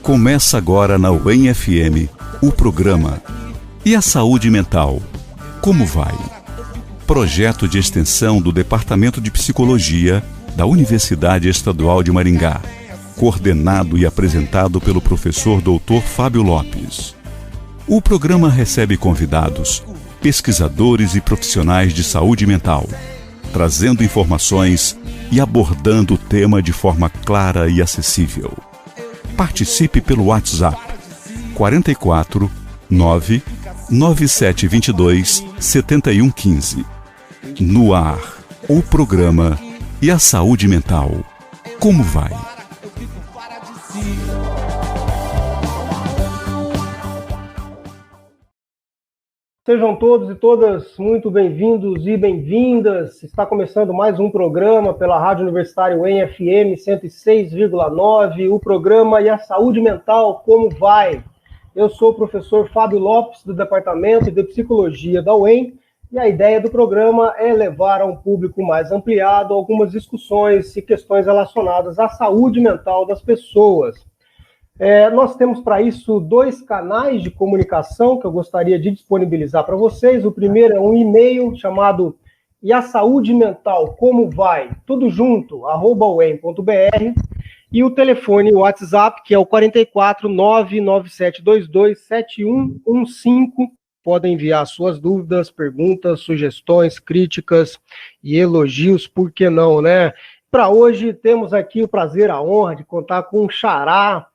Começa agora na UEM-FM o programa E a Saúde Mental? Como vai? Projeto de extensão do Departamento de Psicologia da Universidade Estadual de Maringá, coordenado e apresentado pelo professor Dr. Fábio Lopes. O programa recebe convidados, pesquisadores e profissionais de saúde mental, trazendo informações e abordando o tema de forma clara e acessível. Participe pelo WhatsApp 44 99722 7115. No ar, o programa E a Saúde Mental? Como vai? Sejam todos e todas muito bem-vindos e bem-vindas. Está começando mais um programa pela Rádio Universitária UEM-FM 106,9, o programa E a Saúde Mental, como vai? Eu sou o professor Fábio Lopes, do Departamento de Psicologia da UEM, e a ideia do programa é levar a um público mais ampliado algumas discussões e questões relacionadas à saúde mental das pessoas. Nós temos para isso dois canais de comunicação que eu gostaria de disponibilizar para vocês. O primeiro é um e-mail chamado E a Saúde Mental, como vai? Tudo junto, @uem.br. E o telefone, o WhatsApp, que é o 44 99722 7115. Podem enviar suas dúvidas, perguntas, sugestões, críticas e elogios, por que não, né? Para hoje temos aqui o prazer, a honra de contar com um xará,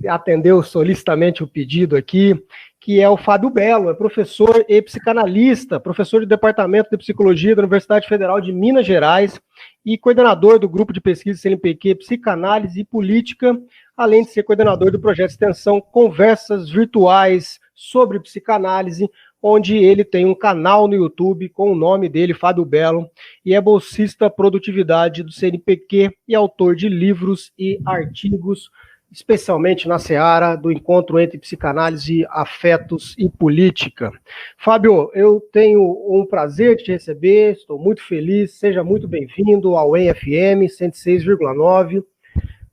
atendeu solicitamente o pedido aqui, que é o Fábio Belo, é professor e psicanalista, professor do Departamento de Psicologia da Universidade Federal de Minas Gerais e coordenador do grupo de pesquisa CNPq Psicanálise e Política, além de ser coordenador do projeto de extensão Conversas Virtuais sobre Psicanálise, onde ele tem um canal no YouTube com o nome dele, Fábio Belo, e é bolsista produtividade do CNPq e autor de livros e artigos, especialmente na seara do encontro entre psicanálise, afetos e política. Fábio, eu tenho um prazer de te receber, estou muito feliz, seja muito bem-vindo ao UEM-FM 106,9.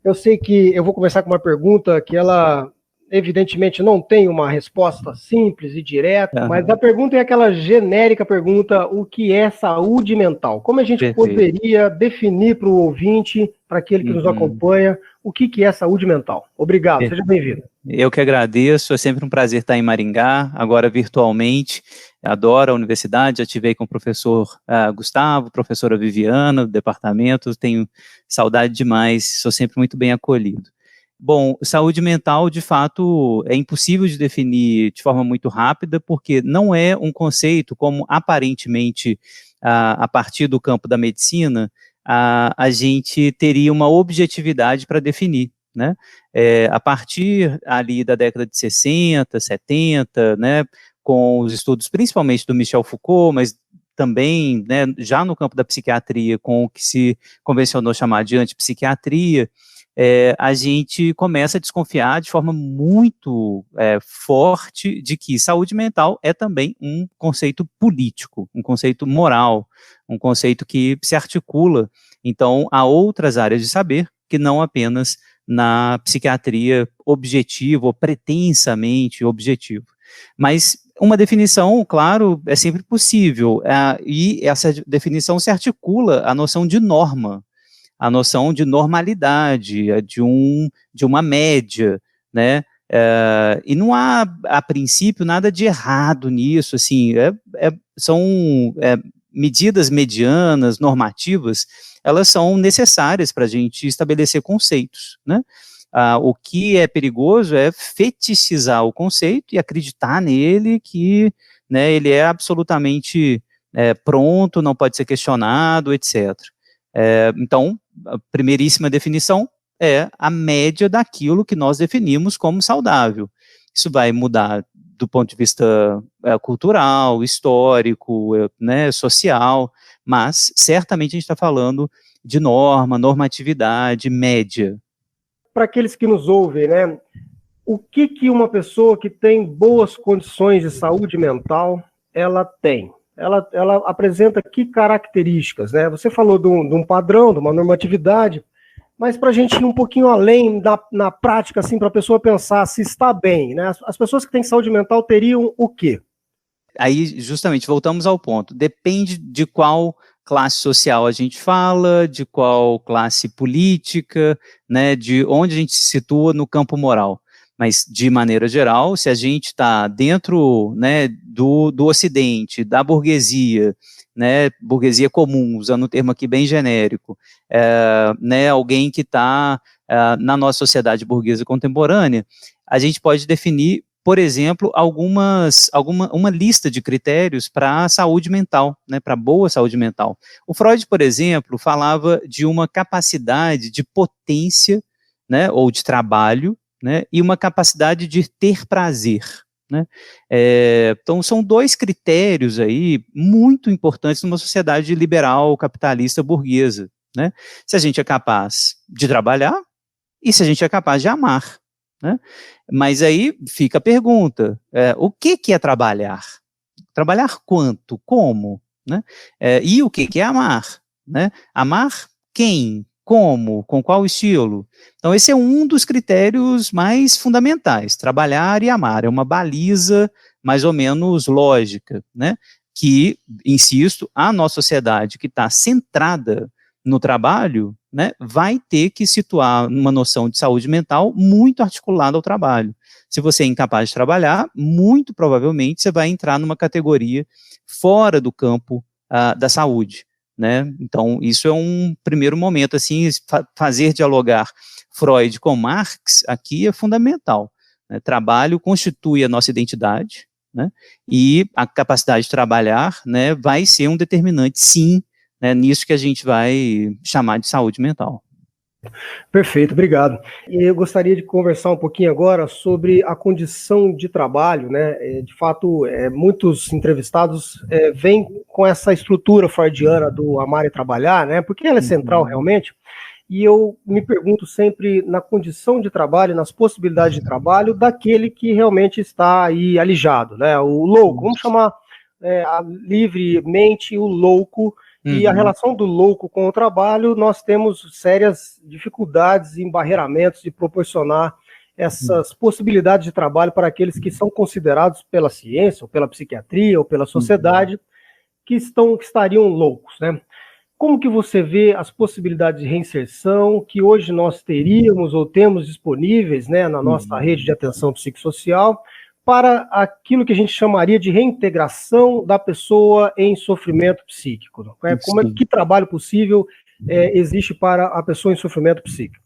Eu sei que eu vou começar com uma pergunta que ela, evidentemente, não tem uma resposta simples e direta, mas a pergunta é aquela genérica pergunta: o que é saúde mental? Como a gente poderia definir para o ouvinte, para aquele que nos acompanha, o que é saúde mental? Obrigado, seja bem-vindo. Eu que agradeço, é sempre um prazer estar em Maringá, agora virtualmente. Adoro a universidade, já estive aí com o professor Gustavo, professora Viviana, do departamento, tenho saudade demais, sou sempre muito bem acolhido. Bom, saúde mental, de fato, é impossível de definir de forma muito rápida, porque não é um conceito como, aparentemente, a partir do campo da medicina, a gente teria uma objetividade para definir, né? A partir ali da década de 60, 70, né, com os estudos principalmente do Michel Foucault, mas também, né, já no campo da psiquiatria, com o que se convencionou chamar de antipsiquiatria, a gente começa a desconfiar de forma muito forte de que saúde mental é também um conceito político, um conceito moral, um conceito que se articula, então, a outras áreas de saber, que não apenas na psiquiatria objetiva ou pretensamente objetivo. Mas uma definição, claro, é sempre possível, e essa definição se articula à noção de norma, a noção de normalidade, de uma média, né? E não há, a princípio, nada de errado nisso, assim, são medidas medianas, normativas, elas são necessárias para a gente estabelecer conceitos, né? O que é perigoso é fetichizar o conceito e acreditar nele que, né, ele é absolutamente pronto, não pode ser questionado, etc. Então, a primeiríssima definição é a média daquilo que nós definimos como saudável. Isso vai mudar do ponto de vista cultural, histórico, né, social, mas certamente a gente está falando de norma, normatividade, média. Para aqueles que nos ouvem, né, o que uma pessoa que tem boas condições de saúde mental, ela tem? Ela apresenta que características, né? Você falou de um padrão, de uma normatividade, Mas para a gente ir um pouquinho além na prática, assim, para a pessoa pensar se está bem, né? As pessoas que têm saúde mental teriam o quê? Aí, justamente, voltamos ao ponto. Depende de qual classe social a gente fala, de qual classe política, né, de onde a gente se situa no campo moral. Mas, de maneira geral, se a gente está dentro, né, do Ocidente, da burguesia, né, burguesia comum, usando um termo aqui bem genérico, né, alguém que está na nossa sociedade burguesa contemporânea, a gente pode definir, por exemplo, uma lista de critérios para a saúde mental, né, para boa saúde mental. O Freud, por exemplo, falava de uma capacidade de potência, né, ou de trabalho, né, e uma capacidade de ter prazer, né? Então, são dois critérios aí muito importantes numa sociedade liberal, capitalista, burguesa, né? Se a gente é capaz de trabalhar e se a gente é capaz de amar, né? Mas aí fica a pergunta, o que é trabalhar? Trabalhar quanto? Como? Né? E o que é amar? Né? Amar quem? Como? Com qual estilo? Então, esse é um dos critérios mais fundamentais, trabalhar e amar, é uma baliza mais ou menos lógica, né? Que, insisto, a nossa sociedade que está centrada no trabalho, né, vai ter que situar uma noção de saúde mental muito articulada ao trabalho. Se você é incapaz de trabalhar, muito provavelmente você vai entrar numa categoria fora do campo da saúde, né? Então, isso é um primeiro momento, assim, fazer dialogar Freud com Marx aqui é fundamental, né? Trabalho constitui a nossa identidade, né? E a capacidade de trabalhar, né, vai ser um determinante, sim, né, nisso que a gente vai chamar de saúde mental. Perfeito, obrigado. E eu gostaria de conversar um pouquinho agora sobre a condição de trabalho, né? De fato, muitos entrevistados vêm com essa estrutura freudiana do amar e trabalhar, né? Porque ela é central realmente. E eu me pergunto sempre na condição de trabalho, nas possibilidades de trabalho daquele que realmente está aí alijado, né? O louco, vamos chamar livremente o louco. E a relação do louco com o trabalho, nós temos sérias dificuldades e embarreiramentos de proporcionar essas possibilidades de trabalho para aqueles que são considerados pela ciência, ou pela psiquiatria, ou pela sociedade, que estariam loucos, né? Como que você vê as possibilidades de reinserção que hoje nós teríamos ou temos disponíveis, né, na nossa rede de atenção psicossocial, para aquilo que a gente chamaria de reintegração da pessoa em sofrimento psíquico? Que trabalho possível existe para a pessoa em sofrimento psíquico?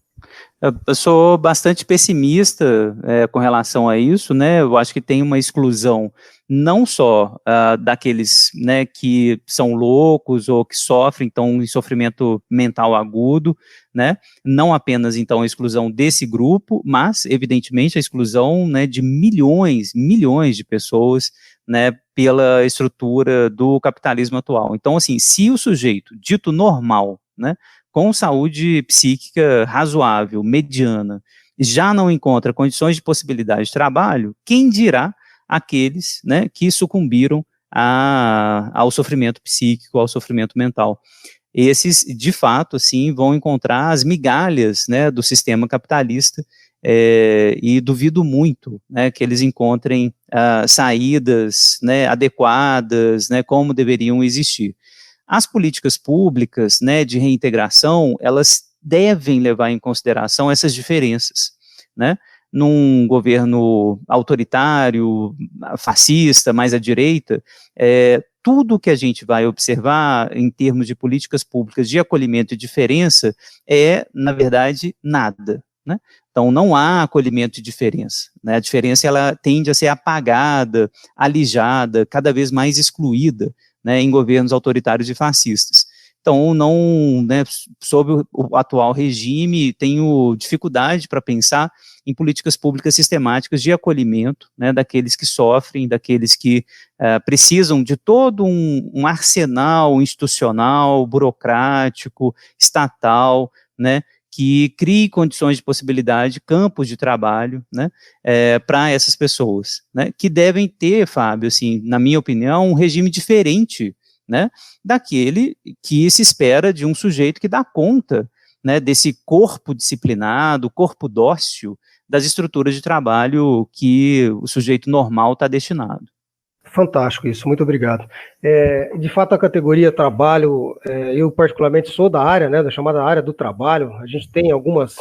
Eu sou bastante pessimista com relação a isso, né? Eu acho que tem uma exclusão não só daqueles, né, que são loucos ou que sofrem, então, em sofrimento mental agudo, né? Não apenas, então, a exclusão desse grupo, mas, evidentemente, a exclusão, né, de milhões de pessoas, né, pela estrutura do capitalismo atual. Então, assim, se o sujeito dito normal, né, com saúde psíquica razoável, mediana, já não encontra condições de possibilidade de trabalho, quem dirá aqueles, né, que sucumbiram ao sofrimento psíquico, ao sofrimento mental? Esses, de fato, assim, vão encontrar as migalhas, né, do sistema capitalista, e duvido muito, né, que eles encontrem saídas, né, adequadas, né, como deveriam existir. As políticas públicas, né, de reintegração, elas devem levar em consideração essas diferenças, né? Num governo autoritário, fascista, mais à direita, tudo que a gente vai observar em termos de políticas públicas de acolhimento e diferença na verdade, nada, né? Então, não há acolhimento de diferença, né? A diferença, ela tende a ser apagada, alijada, cada vez mais excluída, né, em governos autoritários e fascistas. Então, não, né, sob o atual regime, tenho dificuldade para pensar em políticas públicas sistemáticas de acolhimento, né, daqueles que sofrem, daqueles que precisam de todo um arsenal institucional, burocrático, estatal, né, que crie condições de possibilidade, campos de trabalho, né, para essas pessoas, né, que devem ter, Fábio, assim, na minha opinião, um regime diferente, né, daquele que se espera de um sujeito que dá conta, né, desse corpo disciplinado, corpo dócil das estruturas de trabalho que o sujeito normal está destinado. Fantástico isso, muito obrigado. De fato, a categoria trabalho, eu particularmente sou da área, né, da chamada área do trabalho. A gente tem algumas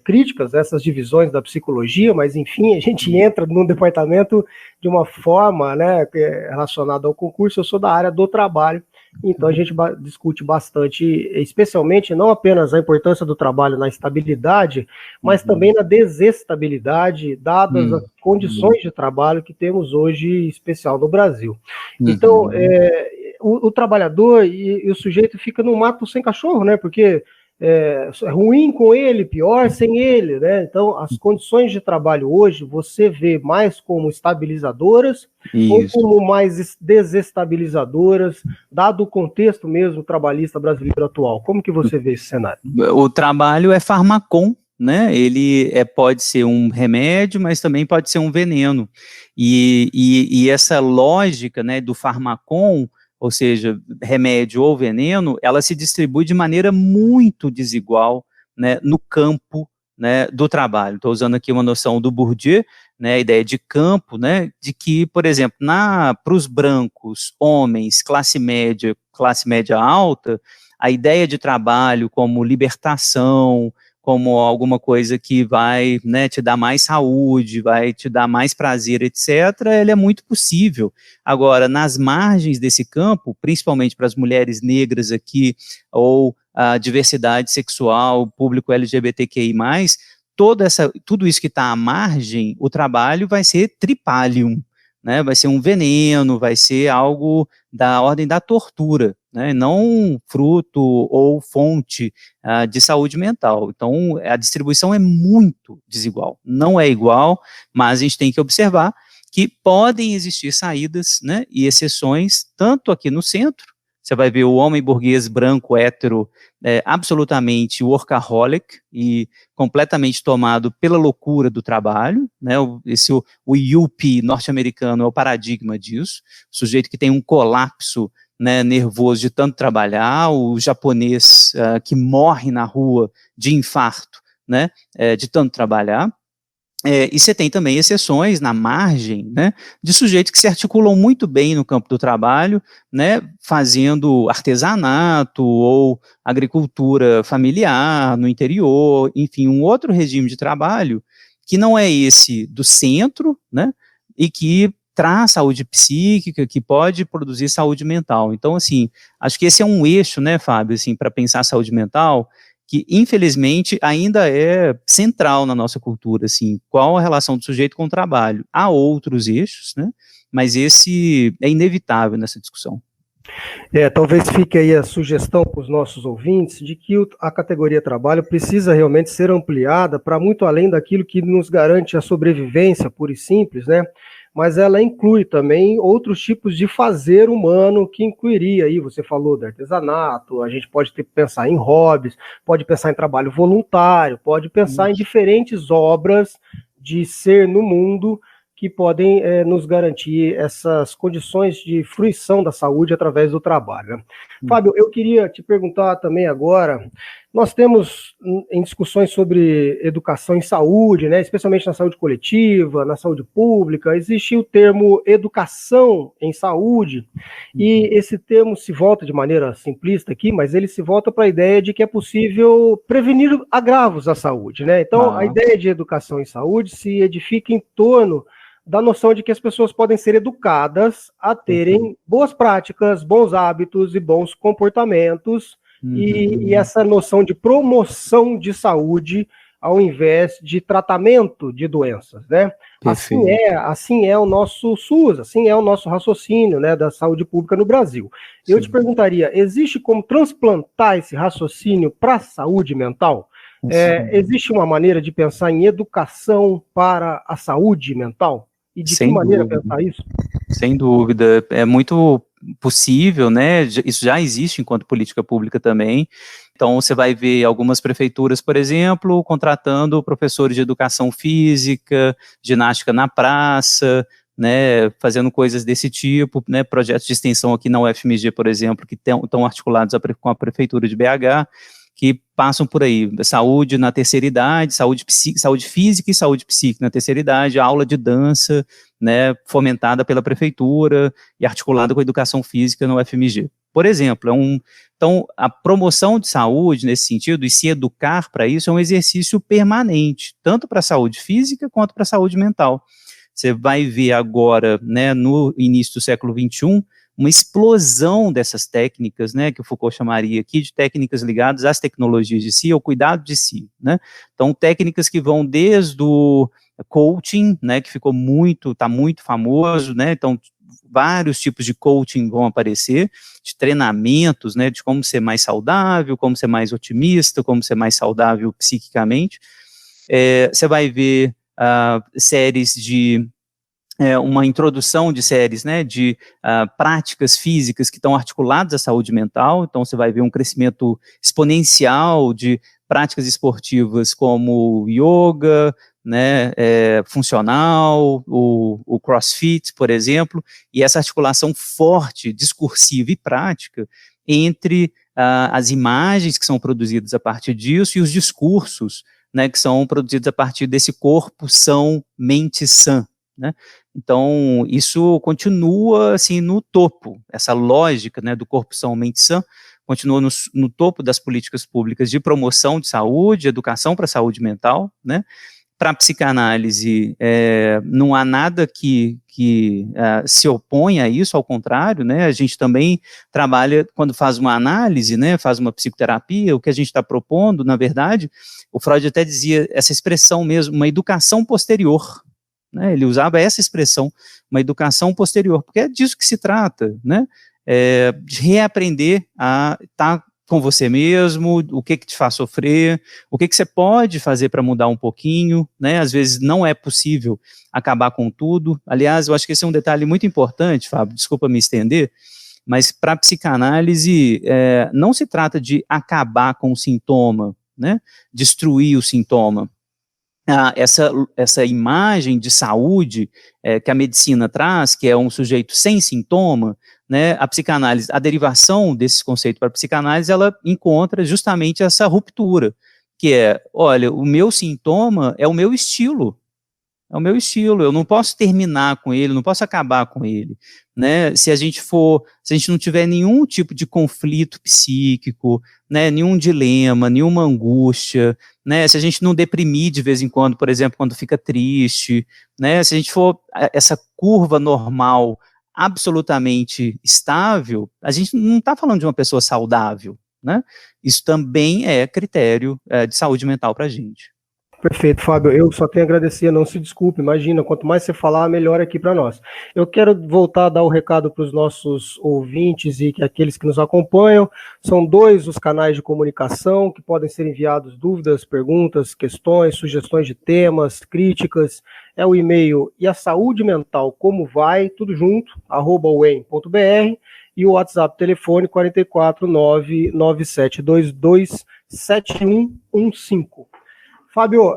críticas a essas divisões da psicologia, mas enfim, a gente entra no departamento de uma forma, né, relacionada ao concurso. Eu sou da área do trabalho, então a gente discute bastante, especialmente não apenas a importância do trabalho na estabilidade, mas também na desestabilidade, dadas as condições de trabalho que temos hoje, em especial no Brasil. Então, o trabalhador e o sujeito fica no mato sem cachorro, né? Porque é ruim com ele, pior sem ele, né? Então, as condições de trabalho hoje, você vê mais como estabilizadoras ou como mais desestabilizadoras, dado o contexto mesmo trabalhista brasileiro atual. Como que você vê esse cenário? O trabalho é farmacon, né? Ele pode ser um remédio, mas também pode ser um veneno. E essa lógica, né, do farmacon, ou seja, remédio ou veneno, ela se distribui de maneira muito desigual, né, no campo, né, do trabalho. Estou usando aqui uma noção do Bourdieu, né, a ideia de campo, né, de que, por exemplo, para os brancos, homens, classe média alta, a ideia de trabalho como libertação, como alguma coisa que vai, né, te dar mais saúde, vai te dar mais prazer, etc., ele é muito possível. Agora, nas margens desse campo, principalmente para as mulheres negras aqui, ou a diversidade sexual, público LGBTQI+, tudo isso que está à margem, o trabalho vai ser tripalium, né, vai ser um veneno, vai ser algo da ordem da tortura, né, não fruto ou fonte de saúde mental. Então, a distribuição é muito desigual, não é igual, mas a gente tem que observar que podem existir saídas, né, e exceções, tanto aqui no centro. Você vai ver o homem burguês branco hétero absolutamente workaholic e completamente tomado pela loucura do trabalho, né? O yuppie norte-americano é o paradigma disso, o sujeito que tem um colapso, né, nervoso de tanto trabalhar, o japonês que morre na rua de infarto, né, de tanto trabalhar. E você tem também exceções na margem, né, de sujeitos que se articulam muito bem no campo do trabalho, né, fazendo artesanato ou agricultura familiar no interior, enfim, um outro regime de trabalho que não é esse do centro, né, e que traz saúde psíquica, que pode produzir saúde mental. Então, assim, acho que esse é um eixo, né, Fábio, assim, para pensar a saúde mental, que infelizmente ainda é central na nossa cultura, assim, qual a relação do sujeito com o trabalho. Há outros eixos, né, mas esse é inevitável nessa discussão. Talvez fique aí a sugestão para os nossos ouvintes de que a categoria trabalho precisa realmente ser ampliada para muito além daquilo que nos garante a sobrevivência pura e simples, né? Mas ela inclui também outros tipos de fazer humano que incluiria aí, você falou do artesanato, a gente pode pensar em hobbies, pode pensar em trabalho voluntário, pode pensar em diferentes obras de ser no mundo que podem nos garantir essas condições de fruição da saúde através do trabalho, né? Fábio, eu queria te perguntar também agora, nós temos em discussões sobre educação em saúde, né, especialmente na saúde coletiva, na saúde pública, existe o termo educação em saúde, e esse termo se volta de maneira simplista aqui, mas ele se volta para a ideia de que é possível prevenir agravos à saúde, né? Então, a ideia de educação em saúde se edifica em torno da noção de que as pessoas podem ser educadas a terem boas práticas, bons hábitos e bons comportamentos, e essa noção de promoção de saúde ao invés de tratamento de doenças, né? Assim é o nosso SUS, assim é o nosso raciocínio, né, da saúde pública no Brasil. Sim. Eu te perguntaria, existe como transplantar esse raciocínio para a saúde mental? Existe uma maneira de pensar em educação para a saúde mental? E de que maneira pensar isso? Sem dúvida, é muito possível, né? Isso já existe enquanto política pública também. Então, você vai ver algumas prefeituras, por exemplo, contratando professores de educação física, ginástica na praça, né, fazendo coisas desse tipo, né, projetos de extensão aqui na UFMG, por exemplo, que estão articulados com a prefeitura de BH, que passam por aí, saúde na terceira idade, saúde física e saúde psíquica na terceira idade, aula de dança, né, fomentada pela prefeitura e articulada com a educação física no UFMG. Por exemplo, então, a promoção de saúde nesse sentido, e se educar para isso, é um exercício permanente, tanto para a saúde física quanto para a saúde mental. Você vai ver agora, né, no início do século XXI, uma explosão dessas técnicas, né, que o Foucault chamaria aqui de técnicas ligadas às tecnologias de si, ao cuidado de si, né. Então, técnicas que vão desde o coaching, né, que está muito famoso, né, então, vários tipos de coaching vão aparecer, de treinamentos, né, de como ser mais saudável, como ser mais otimista, como ser mais saudável psiquicamente. Você vai ver séries de uma introdução de séries, né, de práticas físicas que estão articuladas à saúde mental, então você vai ver um crescimento exponencial de práticas esportivas como yoga, né, funcional, o CrossFit, por exemplo, e essa articulação forte, discursiva e prática entre as imagens que são produzidas a partir disso e os discursos, né, que são produzidos a partir desse corpo são, mente sã, né? Então, isso continua, assim, no topo, essa lógica, né, do corpo são, mente sã, continua no topo das políticas públicas de promoção de saúde, educação para a saúde mental, né? Para a psicanálise, não há nada que se opõe a isso, ao contrário, né? A gente também trabalha, quando faz uma análise, né, faz uma psicoterapia, o que a gente está propondo, na verdade, o Freud até dizia essa expressão mesmo, uma educação posterior, né? Ele usava essa expressão, uma educação posterior, porque é disso que se trata, né? De reaprender a estar com você mesmo, o que te faz sofrer, o que você pode fazer para mudar um pouquinho, né? Às vezes não é possível acabar com tudo. Aliás, eu acho que esse é um detalhe muito importante, Fábio, desculpa me estender, mas para a psicanálise não se trata de acabar com o sintoma, né? Destruir o sintoma. Essa imagem de saúde que a medicina traz, que é um sujeito sem sintoma, né, a psicanálise, a derivação desse conceito para a psicanálise, ela encontra justamente essa ruptura, que é, olha, o meu sintoma é o meu estilo, eu não posso terminar com ele, não posso acabar com ele, né, se a gente não tiver nenhum tipo de conflito psíquico, né, nenhum dilema, nenhuma angústia, né, se a gente não deprimir de vez em quando, por exemplo, quando fica triste, né, se a gente for essa curva normal, absolutamente estável, a gente não está falando de uma pessoa saudável, né, isso também é critério de saúde mental para a gente. Perfeito, Fábio, eu só tenho a agradecer, não se desculpe, imagina, quanto mais você falar, melhor aqui para nós. Eu quero voltar a dar o recado para os nossos ouvintes e aqueles que nos acompanham. São 2 os canais de comunicação que podem ser enviados dúvidas, perguntas, questões, sugestões de temas, críticas. É o e-mail e a saúde mental como vai, tudo junto, @uem.br, e o WhatsApp telefone 44997227115. Fábio,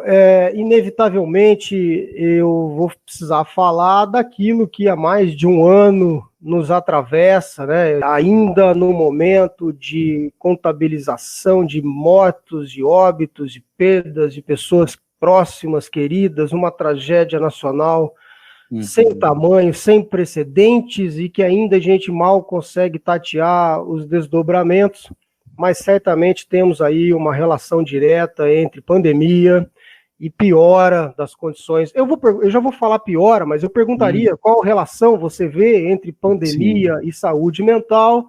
inevitavelmente eu vou precisar falar daquilo que há mais de um ano nos atravessa, né? Ainda no momento de contabilização de mortos, de óbitos, de perdas de pessoas próximas, queridas, uma tragédia nacional sem tamanho, sem precedentes e que ainda a gente mal consegue tatear os desdobramentos. Mas certamente temos aí uma relação direta entre pandemia e piora das condições. Eu já vou falar piora, mas eu perguntaria qual relação você vê entre pandemia e saúde mental,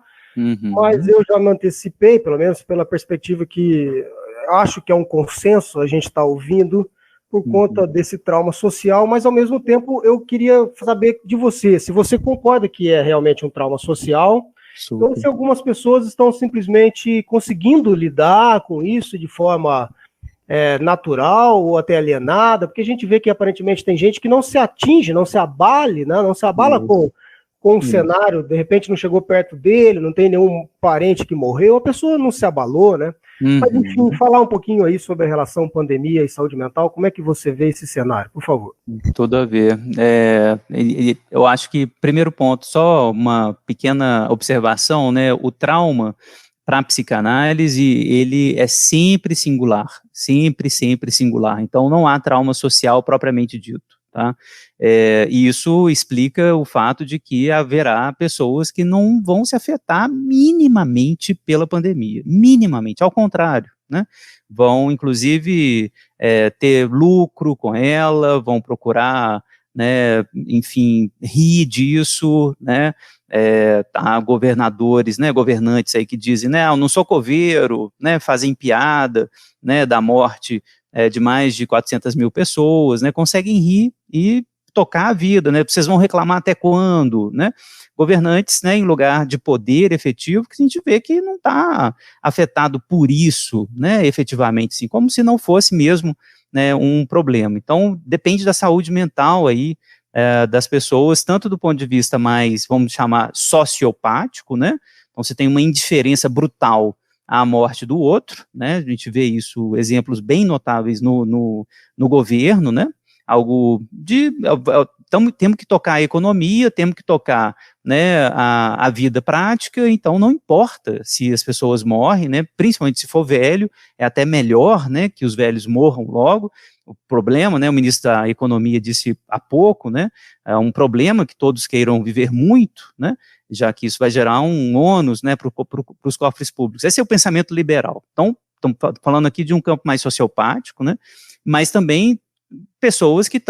mas eu já me antecipei, pelo menos pela perspectiva que acho que é um consenso a gente está ouvindo, por conta desse trauma social, mas ao mesmo tempo eu queria saber de você, se você concorda que é realmente um trauma social. Super. Então, se algumas pessoas estão simplesmente conseguindo lidar com isso de forma natural ou até alienada, porque a gente vê que aparentemente tem gente que não se atinge, não se abale, né? Não se abala com o cenário, de repente não chegou perto dele, não tem nenhum parente que morreu, a pessoa não se abalou, né? Mas, enfim, falar um pouquinho aí sobre a relação pandemia e saúde mental, como é que você vê esse cenário, por favor? Tudo a ver. Eu acho que, primeiro ponto, só uma pequena observação, né? O trauma, para a psicanálise, ele é sempre singular, sempre singular. Então, não há trauma social propriamente dito, tá? E isso explica o fato de que haverá pessoas que não vão se afetar minimamente pela pandemia, minimamente, ao contrário, né? Vão, inclusive, ter lucro com ela, vão procurar, né, enfim, rir disso, né? Há governadores, né, governantes aí que dizem, né, eu não sou coveiro, né, fazem piada, né, da morte de mais de 400 mil pessoas, né, conseguem rir e tocar a vida, né, vocês vão reclamar até quando, né, governantes, né, em lugar de poder efetivo, que a gente vê que não está afetado por isso, né, efetivamente, sim, como se não fosse mesmo, né, um problema. Então, depende da saúde mental aí, das pessoas, tanto do ponto de vista mais, vamos chamar, sociopático, né, então você tem uma indiferença brutal à morte do outro, né, a gente vê isso, exemplos bem notáveis no governo, né, algo de, temos que tocar a economia, temos que tocar, né, a vida prática, então não importa se as pessoas morrem, né, principalmente se for velho, é até melhor, né, que os velhos morram logo. O problema, né, o ministro da Economia disse há pouco, né, é um problema que todos queiram viver muito, né, já que isso vai gerar um ônus, né, para os cofres públicos. Esse é o pensamento liberal. Então, estamos falando aqui de um campo mais sociopático, né, mas também pessoas que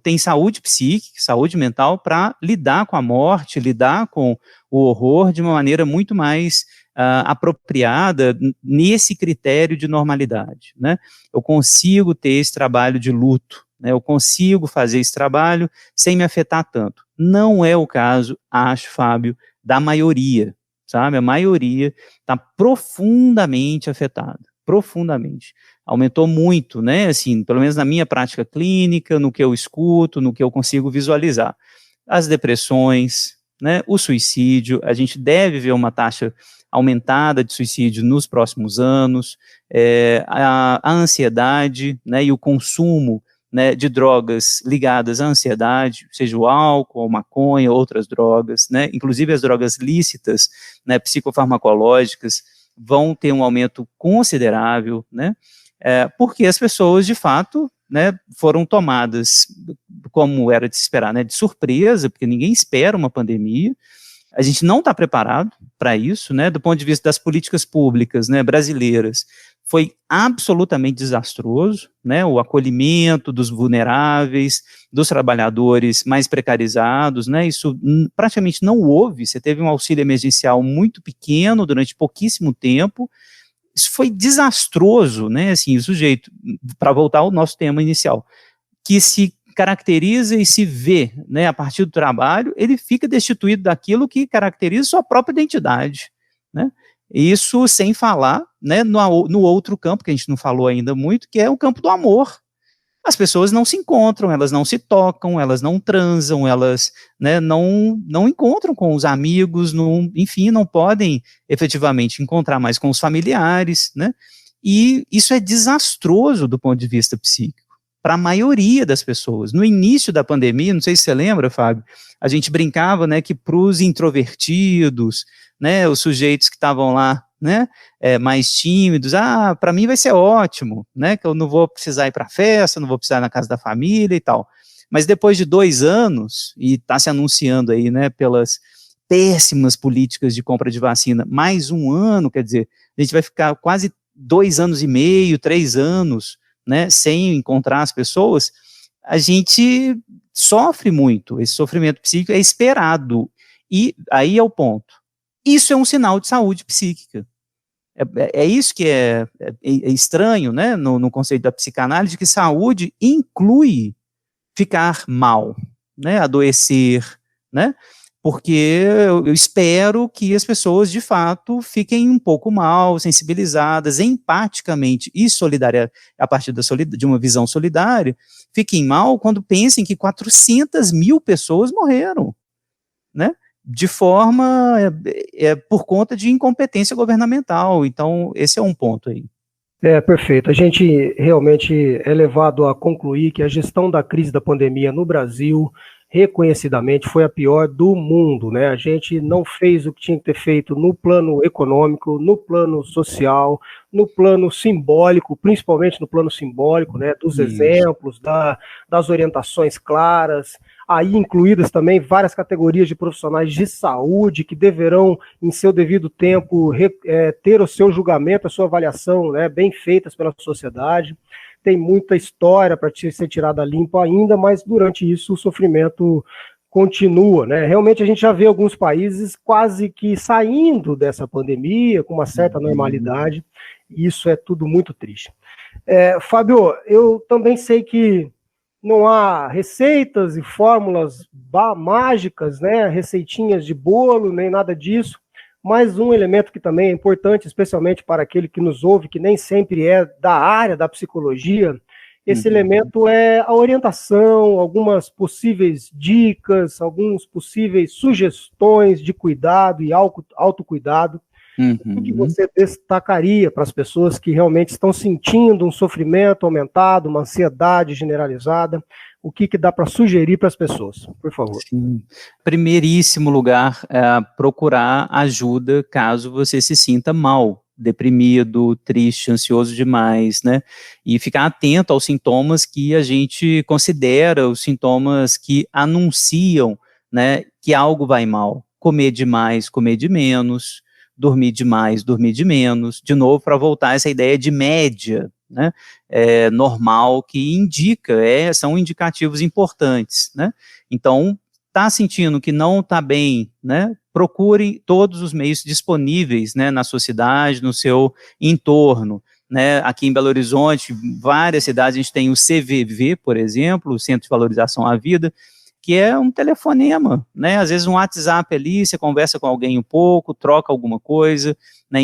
têm saúde psíquica, saúde mental para lidar com a morte, lidar com o horror de uma maneira muito mais apropriada nesse critério de normalidade, né? Eu consigo ter esse trabalho de luto, né? Eu consigo fazer esse trabalho sem me afetar tanto. Não é o caso, acho, Fábio, da maioria, sabe? A maioria está profundamente afetada, profundamente. Aumentou muito, né, assim, pelo menos na minha prática clínica, no que eu escuto, no que eu consigo visualizar. As depressões, né, o suicídio, a gente deve ver uma taxa aumentada de suicídio nos próximos anos, a ansiedade, né, e o consumo, né, de drogas ligadas à ansiedade, seja o álcool, a maconha, outras drogas, né, inclusive as drogas lícitas, né, psicofarmacológicas, vão ter um aumento considerável, né, porque as pessoas, de fato, né, foram tomadas, como era de se esperar, né, de surpresa, porque ninguém espera uma pandemia, a gente não está preparado para isso, né, do ponto de vista das políticas públicas, né, brasileiras, foi absolutamente desastroso, né, o acolhimento dos vulneráveis, dos trabalhadores mais precarizados, né, isso praticamente não houve, você teve um auxílio emergencial muito pequeno durante pouquíssimo tempo, isso foi desastroso, né, assim, o sujeito, para voltar ao nosso tema inicial, que se caracteriza e se vê, né, a partir do trabalho, ele fica destituído daquilo que caracteriza sua própria identidade, né, isso sem falar, né, no outro campo, que a gente não falou ainda muito, que é o campo do amor. As pessoas não se encontram, elas não se tocam, elas não transam, elas, né, não encontram com os amigos, enfim, não podem efetivamente encontrar mais com os familiares, né, e isso é desastroso do ponto de vista psíquico, para a maioria das pessoas. No início da pandemia, não sei se você lembra, Fábio, a gente brincava, né, que para os introvertidos, né, os sujeitos que estavam lá, né, mais tímidos, para mim vai ser ótimo, né, que eu não vou precisar ir para a festa, não vou precisar ir na casa da família e tal. Mas depois de 2 anos, e está se anunciando aí, né, pelas péssimas políticas de compra de vacina, mais 1 ano, quer dizer, a gente vai ficar quase 2 anos e meio, 3 anos, né, sem encontrar as pessoas, a gente sofre muito, esse sofrimento psíquico é esperado, e aí é o ponto. Isso é um sinal de saúde psíquica. É isso que é estranho, né, no conceito da psicanálise, que saúde inclui ficar mal, né, adoecer, né, porque eu espero que as pessoas, de fato, fiquem um pouco mal, sensibilizadas, empaticamente e solidariamente, a partir de uma visão solidária, fiquem mal quando pensem que 400 mil pessoas morreram, né, de forma, por conta de incompetência governamental. Então, esse é um ponto aí. Perfeito. A gente realmente é levado a concluir que a gestão da crise da pandemia no Brasil reconhecidamente foi a pior do mundo, né? A gente não fez o que tinha que ter feito no plano econômico, no plano social, no plano simbólico, principalmente no plano simbólico, né? Dos exemplos, das orientações claras, aí incluídas também várias categorias de profissionais de saúde que deverão, em seu devido tempo, ter o seu julgamento, a sua avaliação, né, bem feitas pela sociedade. Tem muita história para ser tirada limpo ainda, mas durante isso o sofrimento continua, né? Realmente a gente já vê alguns países quase que saindo dessa pandemia com uma certa normalidade, e isso é tudo muito triste. Fábio, eu também sei que não há receitas e fórmulas mágicas, né? Receitinhas de bolo, nem nada disso. Mas um elemento que também é importante, especialmente para aquele que nos ouve, que nem sempre é da área da psicologia, esse elemento é a orientação, algumas possíveis dicas, algumas possíveis sugestões de cuidado e autocuidado. O que você destacaria para as pessoas que realmente estão sentindo um sofrimento aumentado, uma ansiedade generalizada? O que dá para sugerir para as pessoas, por favor? Sim. Primeiríssimo lugar, procurar ajuda caso você se sinta mal, deprimido, triste, ansioso demais, né? E ficar atento aos sintomas que a gente considera os sintomas que anunciam, né, que algo vai mal. Comer demais, comer de menos, dormir demais, dormir de menos. De novo, para voltar a essa ideia de média, né, normal, que indica, são indicativos importantes, né? Então, está sentindo que não está bem, né? Procure todos os meios disponíveis, né, na sua cidade, no seu entorno, né? Aqui em Belo Horizonte, várias cidades, a gente tem o CVV, por exemplo, o Centro de Valorização à Vida, que é um telefonema, né? Às vezes um WhatsApp ali, você conversa com alguém um pouco, troca alguma coisa, né?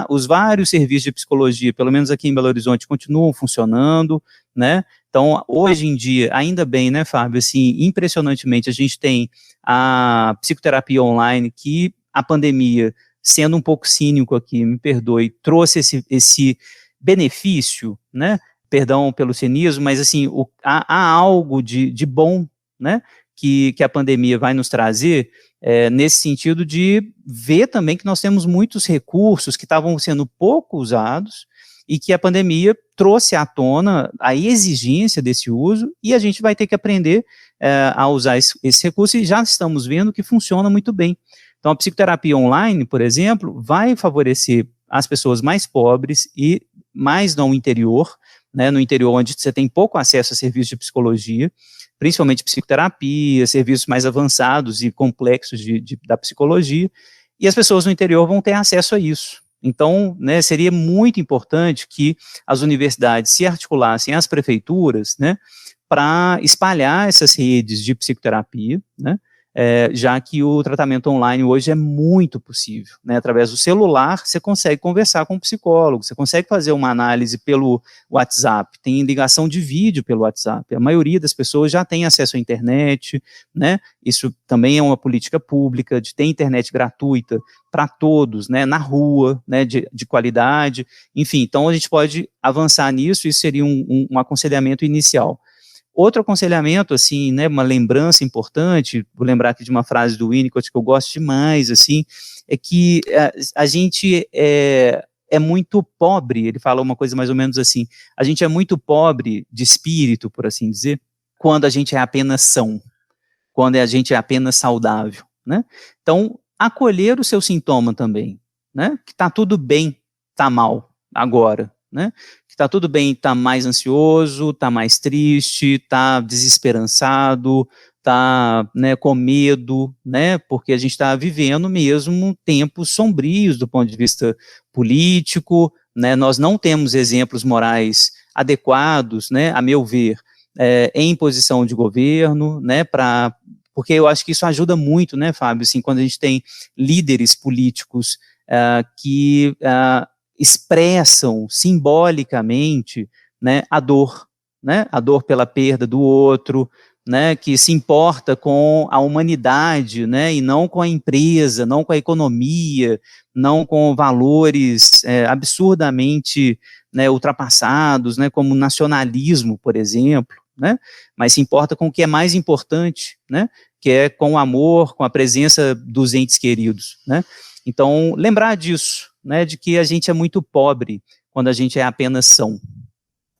Os vários serviços de psicologia, pelo menos aqui em Belo Horizonte, continuam funcionando, né? Então, hoje em dia, ainda bem, né, Fábio, assim, impressionantemente, a gente tem a psicoterapia online, que a pandemia, sendo um pouco cínico aqui, me perdoe, trouxe esse benefício, né? Perdão pelo cinismo, mas assim, há algo de bom, né, que a pandemia vai nos trazer, nesse sentido de ver também que nós temos muitos recursos que estavam sendo pouco usados e que a pandemia trouxe à tona a exigência desse uso, e a gente vai ter que aprender a usar esse recurso, e já estamos vendo que funciona muito bem. Então, a psicoterapia online, por exemplo, vai favorecer as pessoas mais pobres e mais no interior, né, no interior onde você tem pouco acesso a serviços de psicologia, principalmente psicoterapia, serviços mais avançados e complexos da psicologia, e as pessoas no interior vão ter acesso a isso. Então, né, seria muito importante que as universidades se articulassem às prefeituras, né, para espalhar essas redes de psicoterapia, né, já que o tratamento online hoje é muito possível, né? Através do celular você consegue conversar com um psicólogo, você consegue fazer uma análise pelo WhatsApp, tem ligação de vídeo pelo WhatsApp, a maioria das pessoas já tem acesso à internet, né? Isso também é uma política pública, de ter internet gratuita para todos, né? Na rua, né? De qualidade, enfim, então a gente pode avançar nisso, isso seria um aconselhamento inicial. Outro aconselhamento, assim, né, uma lembrança importante, vou lembrar aqui de uma frase do Winnicott que eu gosto demais, assim, é que a gente é muito pobre, ele fala uma coisa mais ou menos assim, a gente é muito pobre de espírito, por assim dizer, quando a gente é apenas são, quando a gente é apenas saudável, né? Então, acolher o seu sintoma também, né? Que tá tudo bem, tá mal, agora, né? Que tá tudo bem, tá mais ansioso, tá mais triste, tá desesperançado, tá, né, com medo, né? Porque a gente está vivendo mesmo tempos sombrios do ponto de vista político, né? Nós não temos exemplos morais adequados, né, a meu ver, em posição de governo, né, porque eu acho que isso ajuda muito, né, Fábio, assim, quando a gente tem líderes políticos que expressam simbolicamente, né, a dor pela perda do outro, né, que se importa com a humanidade, né, e não com a empresa, não com a economia, não com valores absurdamente, né, ultrapassados, né, como o nacionalismo, por exemplo, né? Mas se importa com o que é mais importante, né? Que é com o amor, com a presença dos entes queridos, né? Então, lembrar disso, né? De que a gente é muito pobre quando a gente é apenas são.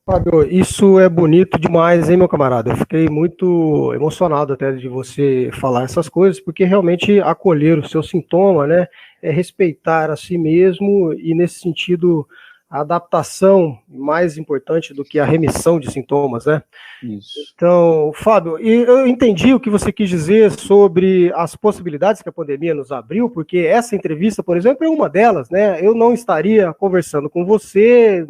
Fábio, isso é bonito demais, hein, meu camarada? Eu fiquei muito emocionado até de você falar essas coisas, porque realmente acolher o seu sintoma, né, é respeitar a si mesmo e, nesse sentido, a adaptação mais importante do que a remissão de sintomas, né? Isso. Então, Fábio, eu entendi o que você quis dizer sobre as possibilidades que a pandemia nos abriu, porque essa entrevista, por exemplo, é uma delas, né? Eu não estaria conversando com você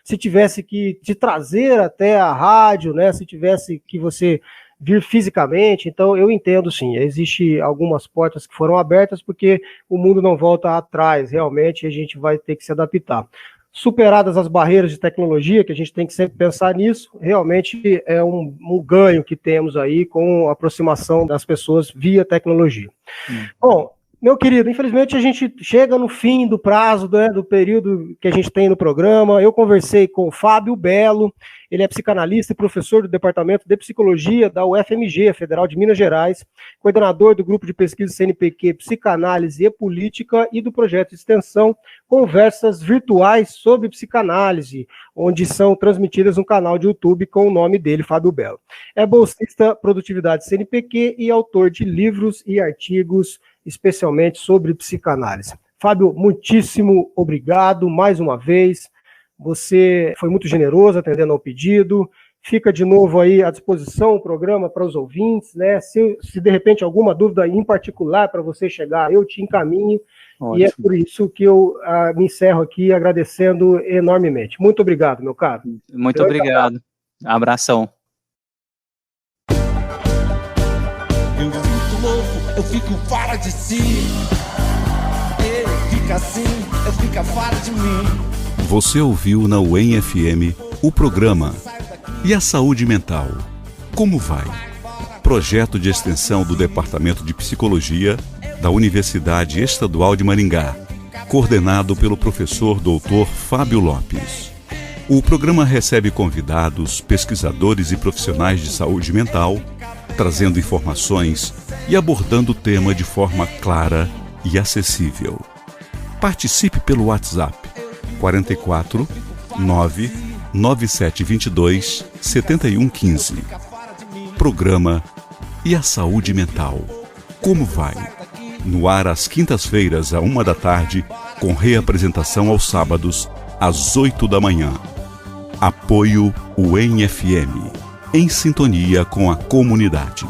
se tivesse que te trazer até a rádio, né, se tivesse que você vir fisicamente. Então eu entendo sim, existem algumas portas que foram abertas porque o mundo não volta atrás, realmente a gente vai ter que se adaptar. Superadas as barreiras de tecnologia, que a gente tem que sempre pensar nisso, realmente é um ganho que temos aí com a aproximação das pessoas via tecnologia. Bom, meu querido, infelizmente a gente chega no fim do prazo, né, do período que a gente tem no programa. Eu conversei com o Fábio Belo, ele é psicanalista e professor do Departamento de Psicologia da UFMG, Federal de Minas Gerais, coordenador do grupo de pesquisa CNPq Psicanálise e Política e do projeto de extensão Conversas Virtuais sobre Psicanálise, onde são transmitidas no canal de YouTube com o nome dele, Fábio Belo. É bolsista Produtividade CNPq e autor de livros e artigos especialmente sobre psicanálise. Fábio, muitíssimo obrigado mais uma vez. Você foi muito generoso atendendo ao pedido. Fica de novo aí à disposição o programa para os ouvintes, né? Se de repente alguma dúvida em particular para você chegar, eu te encaminho. Ótimo. E é por isso que eu me encerro aqui agradecendo enormemente. Muito obrigado, meu caro. Muito obrigado. Abração. Eu fico fora de si. Ele fica assim, eu fico fora de mim. Você ouviu na UEM FM o programa E a Saúde Mental? Como vai? Projeto de extensão do Departamento de Psicologia da Universidade Estadual de Maringá, coordenado pelo professor Dr. Fábio Lopes. O programa recebe convidados, pesquisadores e profissionais de saúde mental, trazendo informações e abordando o tema de forma clara e acessível. Participe pelo WhatsApp 44 99722 7115. Programa E a Saúde Mental? Como vai? No ar às quintas-feiras, à 13h, com reapresentação aos sábados, às 8h. Apoio UEM FM, em sintonia com a comunidade.